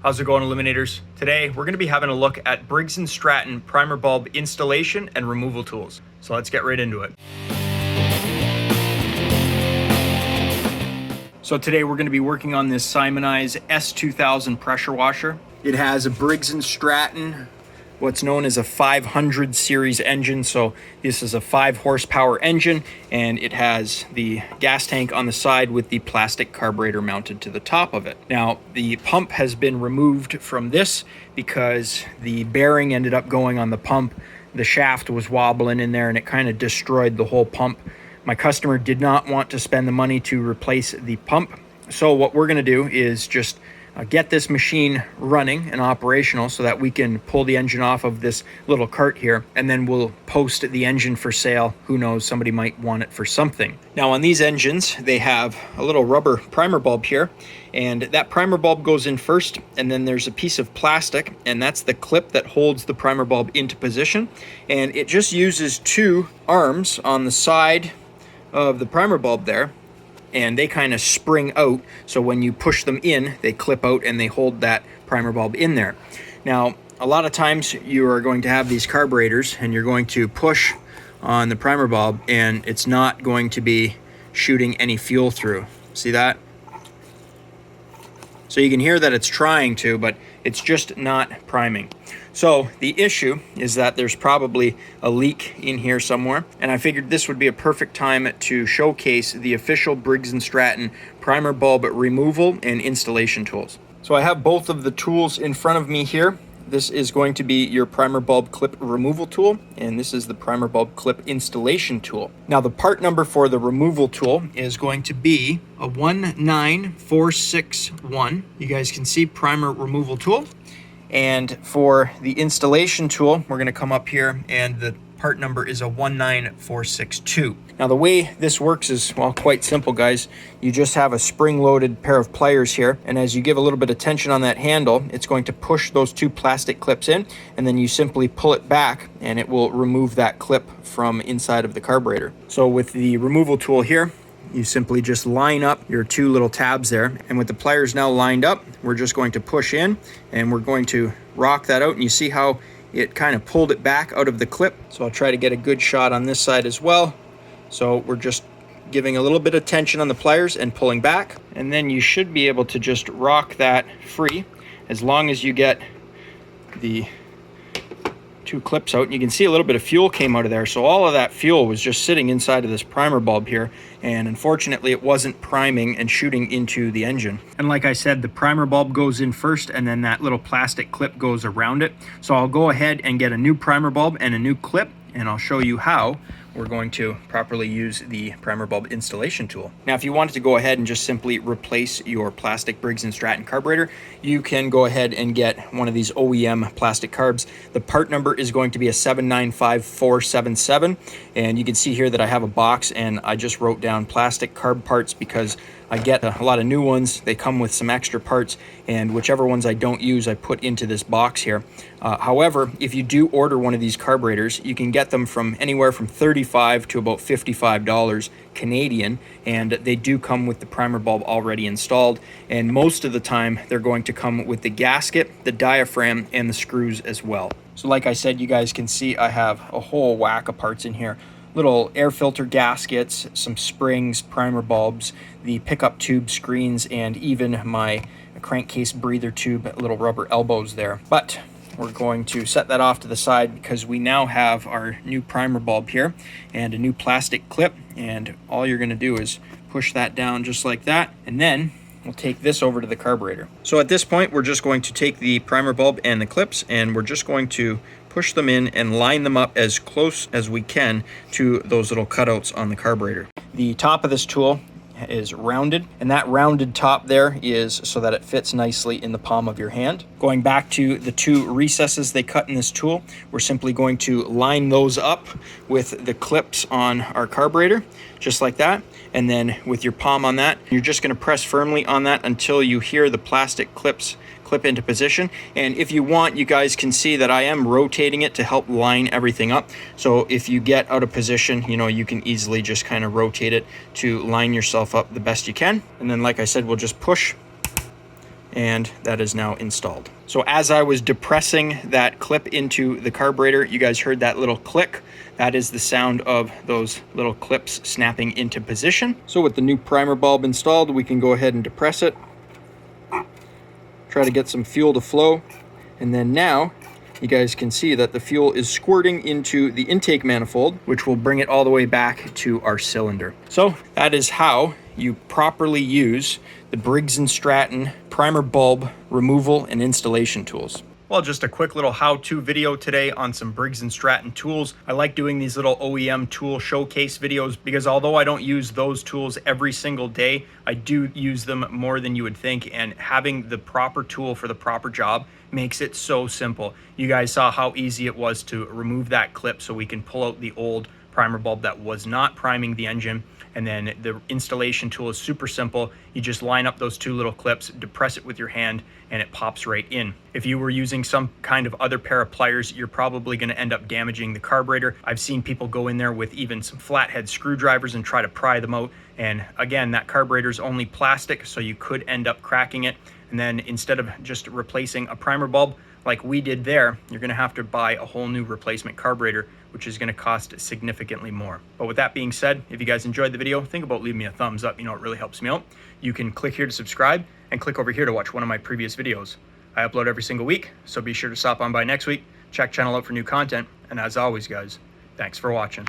How's it going, Eliminators? Today, we're going to be having a look at Briggs and Stratton primer bulb installation and removal tools. So let's get right into it. So today we're going to be working on this Simoniz S2000 pressure washer. It has a Briggs and Stratton, what's known as a 500 series engine. So this is a 5 horsepower engine, and it has the gas tank on the side with the plastic carburetor mounted to the top of it. Now, the pump has been removed from this because the bearing ended up going on the pump. The shaft was wobbling in there and it kind of destroyed the whole pump. My customer did not want to spend the money to replace the pump. So what we're gonna do is just get this machine running and operational so that we can pull the engine off of this little cart here, and then we'll post the engine for sale. Who knows, somebody might want it for something. Now on these engines, they have a little rubber primer bulb here, and that primer bulb goes in first, and then there's a piece of plastic, and that's the clip that holds the primer bulb into position. And it just uses 2 arms on the side of the primer bulb there, and they kind of spring out, so when you push them in, they clip out and they hold that primer bulb in there. Now, a lot of times you are going to have these carburetors and you're going to push on the primer bulb and it's not going to be shooting any fuel through. See that? So you can hear that it's trying to, but it's just not priming. So the issue is that there's probably a leak in here somewhere, and I figured this would be a perfect time to showcase the official Briggs and Stratton primer bulb removal and installation tools. So I have both of the tools in front of me here. This is going to be your primer bulb clip removal tool, and this is the primer bulb clip installation tool. Now the part number for the removal tool is going to be a 19461. You guys can see primer removal tool. And for the installation tool, we're going to come up here, and the part number is a 19462. Now the way this works is, well, quite simple, guys. You just have a spring-loaded pair of pliers here, and as you give a little bit of tension on that handle, it's going to push those 2 plastic clips in, and then you simply pull it back and it will remove that clip from inside of the carburetor. So with the removal tool here, you simply just line up your 2 little tabs there, and with the pliers now lined up, we're just going to push in and we're going to rock that out, and you see how it kind of pulled it back out of the clip. So I'll try to get a good shot on this side as well. So we're just giving a little bit of tension on the pliers and pulling back, and then you should be able to just rock that free as long as you get the 2 clips out. And you can see a little bit of fuel came out of there, so all of that fuel was just sitting inside of this primer bulb here, and unfortunately it wasn't priming and shooting into the engine. And like I said, the primer bulb goes in first, and then that little plastic clip goes around it. So I'll go ahead and get a new primer bulb and a new clip, and I'll show you how we're going to properly use the primer bulb installation tool. Now, if you wanted to go ahead and just simply replace your plastic Briggs and Stratton carburetor, you can go ahead and get one of these OEM plastic carbs. The part number is going to be a 795477, and you can see here that I have a box, and I just wrote down plastic carb parts because I get a lot of new ones. They come with some extra parts, and whichever ones I don't use, I put into this box here. However, if you do order one of these carburetors, you can get them from anywhere from $35 to about $55 Canadian, and they do come with the primer bulb already installed, and most of the time they're going to come with the gasket, the diaphragm, and the screws as well. So like I said, you guys can see I have a whole whack of parts in here. Little air filter gaskets, some springs, primer bulbs, the pickup tube screens, and even my crankcase breather tube, little rubber elbows there. But we're going to set that off to the side because we now have our new primer bulb here and a new plastic clip, and all you're going to do is push that down just like that, and then we'll take this over to the carburetor. So at this point, we're just going to take the primer bulb and the clips, and we're just going to push them in and line them up as close as we can to those little cutouts on the carburetor. The top of this tool is rounded, and that rounded top there is so that it fits nicely in the palm of your hand. Going back to the 2 recesses they cut in this tool, we're simply going to line those up with the clips on our carburetor, just like that. And then with your palm on that, you're just going to press firmly on that until you hear the plastic clips clip into position. And if you want, you guys can see that I am rotating it to help line everything up. So if you get out of position, you know, you can easily just kind of rotate it to line yourself up the best you can. And then, like I said, we'll just push and that is now installed. So as I was depressing that clip into the carburetor, you guys heard that little click. That is the sound of those little clips snapping into position. So with the new primer bulb installed, we can go ahead and depress it, try to get some fuel to flow, and then now you guys can see that the fuel is squirting into the intake manifold, which will bring it all the way back to our cylinder. So that is how you properly use the Briggs and Stratton primer bulb removal and installation tools. Well, just a quick little how-to video today on some Briggs and Stratton tools. I like doing these little OEM tool showcase videos because although I don't use those tools every single day, I do use them more than you would think, and having the proper tool for the proper job makes it so simple. You guys saw how easy it was to remove that clip so we can pull out the old primer bulb that was not priming the engine. And then the installation tool is super simple. You just line up those two little clips, depress it with your hand, and it pops right in. If you were using some kind of other pair of pliers, you're probably gonna end up damaging the carburetor. I've seen people go in there with even some flathead screwdrivers and try to pry them out. And again, that carburetor is only plastic, so you could end up cracking it. And then instead of just replacing a primer bulb like we did there, you're gonna have to buy a whole new replacement carburetor, which is gonna cost significantly more. But with that being said, if you guys enjoyed the video, think about leaving me a thumbs up. You know, it really helps me out. You can click here to subscribe and click over here to watch one of my previous videos. I upload every single week, so be sure to stop on by next week, check channel out for new content. And as always, guys, thanks for watching.